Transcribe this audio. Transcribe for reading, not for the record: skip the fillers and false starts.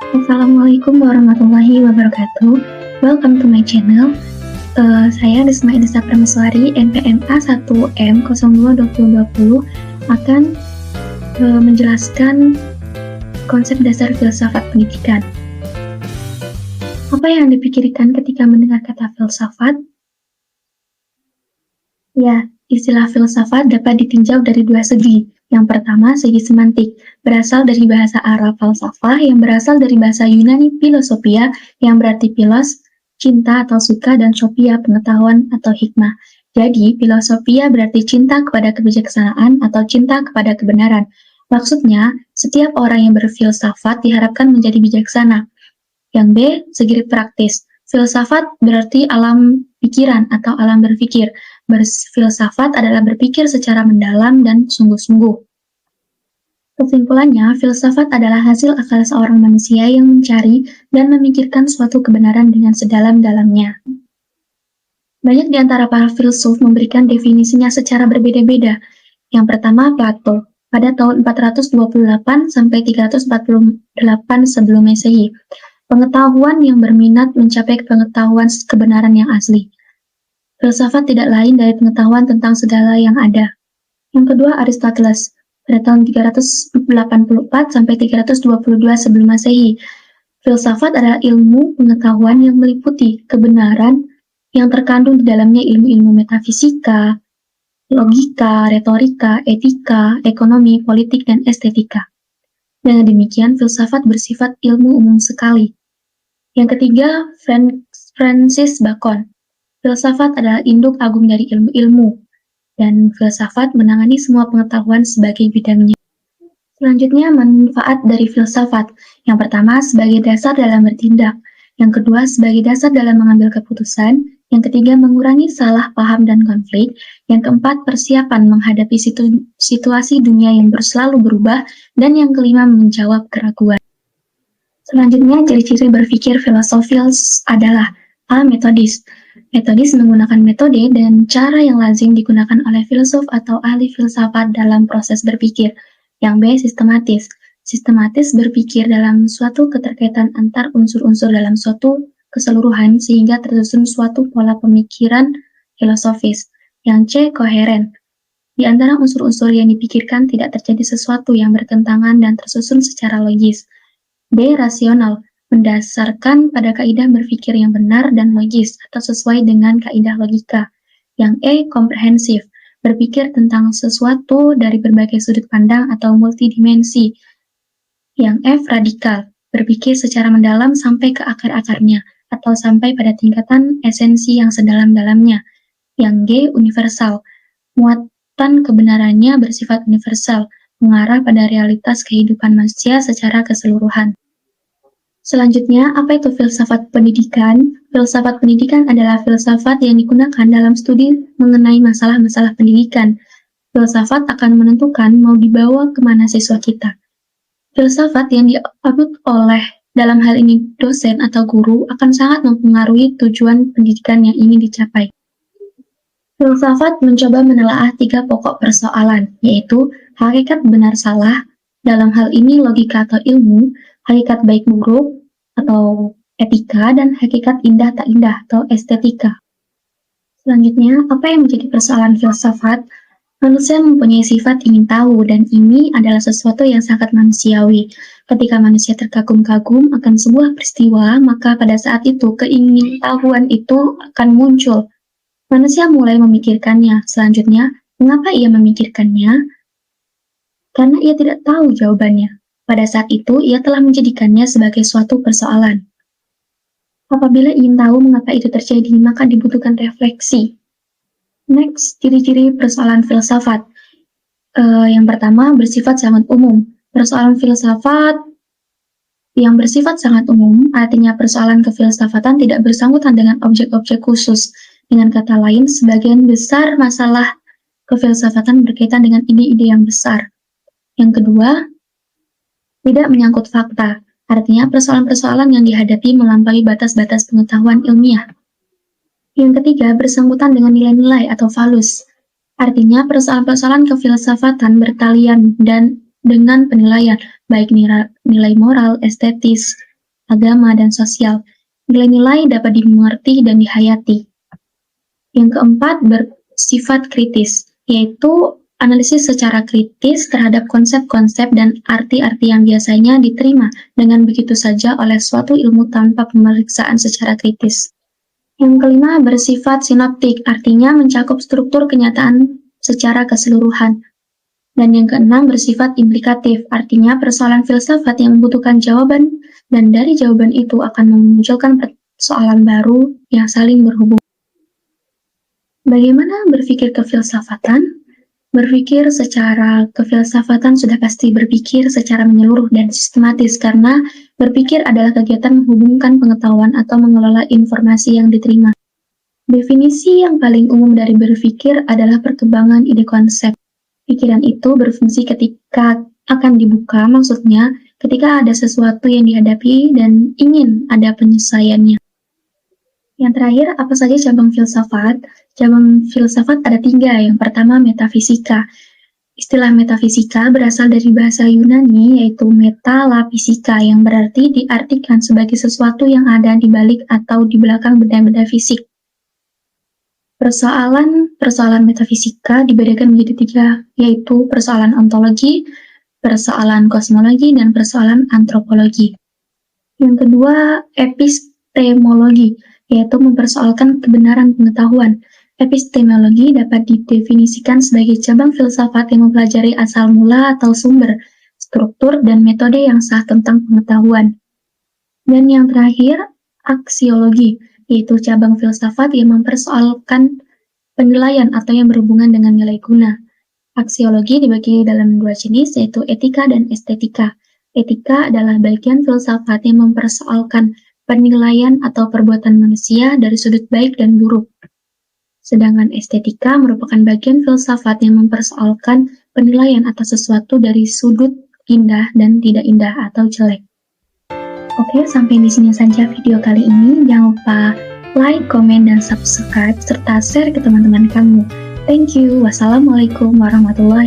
Assalamualaikum warahmatullahi wabarakatuh. Welcome to my channel. Saya Desma Inesa Prameswari, NPMA 1M022020 akan menjelaskan konsep dasar filsafat pendidikan. Apa yang dipikirkan ketika mendengar kata filsafat? Ya, istilah filsafat dapat ditinjau dari dua segi. Yang pertama, segi semantik, berasal dari bahasa Arab falsafah yang berasal dari bahasa Yunani philosophia yang berarti philos, cinta atau suka, dan sophia, pengetahuan atau hikmah. Jadi, philosophia berarti cinta kepada kebijaksanaan atau cinta kepada kebenaran. Maksudnya, setiap orang yang berfilsafat diharapkan menjadi bijaksana. Yang B, segi praktis. Filsafat berarti alam pikiran atau alam berpikir. Berfilsafat adalah berpikir secara mendalam dan sungguh-sungguh. Kesimpulannya, filsafat adalah hasil akal seorang manusia yang mencari dan memikirkan suatu kebenaran dengan sedalam-dalamnya. Banyak di antara para filsuf memberikan definisinya secara berbeda-beda. Yang pertama, Plato, pada tahun 428 sampai 348 sebelum Masehi. Pengetahuan yang berminat mencapai pengetahuan kebenaran yang asli. Filsafat tidak lain dari pengetahuan tentang segala yang ada. Yang kedua, Aristoteles, pada tahun 384 sampai 322 sebelum Masehi. Filsafat adalah ilmu pengetahuan yang meliputi kebenaran yang terkandung di dalamnya ilmu-ilmu metafisika, logika, retorika, etika, ekonomi, politik, dan estetika. Dengan demikian, filsafat bersifat ilmu umum sekali. Yang ketiga, Francis Bacon. Filsafat adalah induk agung dari ilmu-ilmu, dan filsafat menangani semua pengetahuan sebagai bidangnya. Selanjutnya, manfaat dari filsafat. Yang pertama, sebagai dasar dalam bertindak. Yang kedua, sebagai dasar dalam mengambil keputusan. Yang ketiga, mengurangi salah paham dan konflik. Yang keempat, persiapan menghadapi situasi dunia yang selalu berubah. Dan yang kelima, menjawab keraguan. Selanjutnya, ciri-ciri berpikir filosofis adalah A. Metodis. Metodis menggunakan metode dan cara yang lazim digunakan oleh filsuf atau ahli filsafat dalam proses berpikir. Yang B. Sistematis. Sistematis berpikir dalam suatu keterkaitan antar unsur-unsur dalam suatu keseluruhan sehingga tersusun suatu pola pemikiran filosofis. Yang C. Koheren. Di antara unsur-unsur yang dipikirkan tidak terjadi sesuatu yang bertentangan dan tersusun secara logis. D. Rasional. Mendasarkan pada kaidah berpikir yang benar dan logis atau sesuai dengan kaidah logika. Yang E. Komprehensif. Berpikir tentang sesuatu dari berbagai sudut pandang atau multidimensi. Yang F. Radikal. Berpikir secara mendalam sampai ke akar-akarnya atau sampai pada tingkatan esensi yang sedalam-dalamnya. Yang G. Universal. Muatan kebenarannya bersifat universal, mengarah pada realitas kehidupan manusia secara keseluruhan. Selanjutnya, apa itu filsafat pendidikan? Filsafat pendidikan adalah filsafat yang digunakan dalam studi mengenai masalah-masalah pendidikan. Filsafat akan menentukan mau dibawa kemana siswa kita. Filsafat yang dianut oleh dalam hal ini dosen atau guru akan sangat mempengaruhi tujuan pendidikan yang ingin dicapai. Filsafat mencoba menelaah 3 pokok persoalan, yaitu hakikat benar salah, dalam hal ini logika atau ilmu, hakikat baik buruk atau etika, dan hakikat indah tak indah atau estetika. Selanjutnya, apa yang menjadi persoalan filsafat? Manusia mempunyai sifat ingin tahu, dan ini adalah sesuatu yang sangat manusiawi. Ketika manusia terkagum-kagum akan sebuah peristiwa, maka pada saat itu keingintahuan itu akan muncul. Manusia mulai memikirkannya. Selanjutnya, mengapa ia memikirkannya? Karena ia tidak tahu jawabannya. Pada saat itu, ia telah menjadikannya sebagai suatu persoalan. Apabila ingin tahu mengapa itu terjadi, maka dibutuhkan refleksi. Next, ciri-ciri persoalan filsafat. Yang pertama, bersifat sangat umum. Persoalan filsafat yang bersifat sangat umum, artinya persoalan kefilsafatan tidak bersangkutan dengan objek-objek khusus. Dengan kata lain, sebagian besar masalah kefilsafatan berkaitan dengan ide-ide yang besar. Yang kedua, tidak menyangkut fakta, artinya persoalan-persoalan yang dihadapi melampaui batas-batas pengetahuan ilmiah. Yang ketiga, bersangkutan dengan nilai-nilai atau valus, artinya persoalan-persoalan kefilsafatan bertalian dan dengan penilaian, baik nilai moral, estetis, agama, dan sosial. Nilai-nilai dapat dimengerti dan dihayati. Yang keempat, bersifat kritis, yaitu analisis secara kritis terhadap konsep-konsep dan arti-arti yang biasanya diterima dengan begitu saja oleh suatu ilmu tanpa pemeriksaan secara kritis. Yang kelima, bersifat sinoptik, artinya mencakup struktur kenyataan secara keseluruhan. Dan yang keenam, bersifat implikatif, artinya persoalan filsafat yang membutuhkan jawaban, dan dari jawaban itu akan memunculkan persoalan baru yang saling berhubungan. Bagaimana berpikir kefilsafatan? Berpikir secara kefilsafatan sudah pasti berpikir secara menyeluruh dan sistematis, karena berpikir adalah kegiatan menghubungkan pengetahuan atau mengelola informasi yang diterima. Definisi yang paling umum dari berpikir adalah perkembangan ide konsep. Pikiran itu berfungsi ketika akan dibuka, maksudnya ketika ada sesuatu yang dihadapi dan ingin ada penyelesaiannya. Yang terakhir, apa saja cabang filsafat? Cabang filsafat ada 3. Yang pertama, metafisika. Istilah metafisika berasal dari bahasa Yunani, yaitu metalapisika, yang berarti diartikan sebagai sesuatu yang ada di balik atau di belakang benda-benda fisik. Persoalan metafisika dibedakan menjadi 3, yaitu persoalan ontologi, persoalan kosmologi, dan persoalan antropologi. Yang kedua, epistemologi, yaitu mempersoalkan kebenaran pengetahuan. Epistemologi dapat didefinisikan sebagai cabang filsafat yang mempelajari asal mula atau sumber, struktur, dan metode yang sah tentang pengetahuan. Dan yang terakhir, aksiologi, yaitu cabang filsafat yang mempersoalkan penilaian atau yang berhubungan dengan nilai guna. Aksiologi dibagi dalam 2 jenis, yaitu etika dan estetika. Etika adalah bagian filsafat yang mempersoalkan penilaian atau perbuatan manusia dari sudut baik dan buruk. Sedangkan estetika merupakan bagian filsafat yang mempersoalkan penilaian atas sesuatu dari sudut indah dan tidak indah atau jelek. Oke, sampai di sini saja video kali ini. Jangan lupa like, komen, dan subscribe, serta share ke teman-teman kamu. Thank you. Wassalamualaikum warahmatullahi wabarakatuh.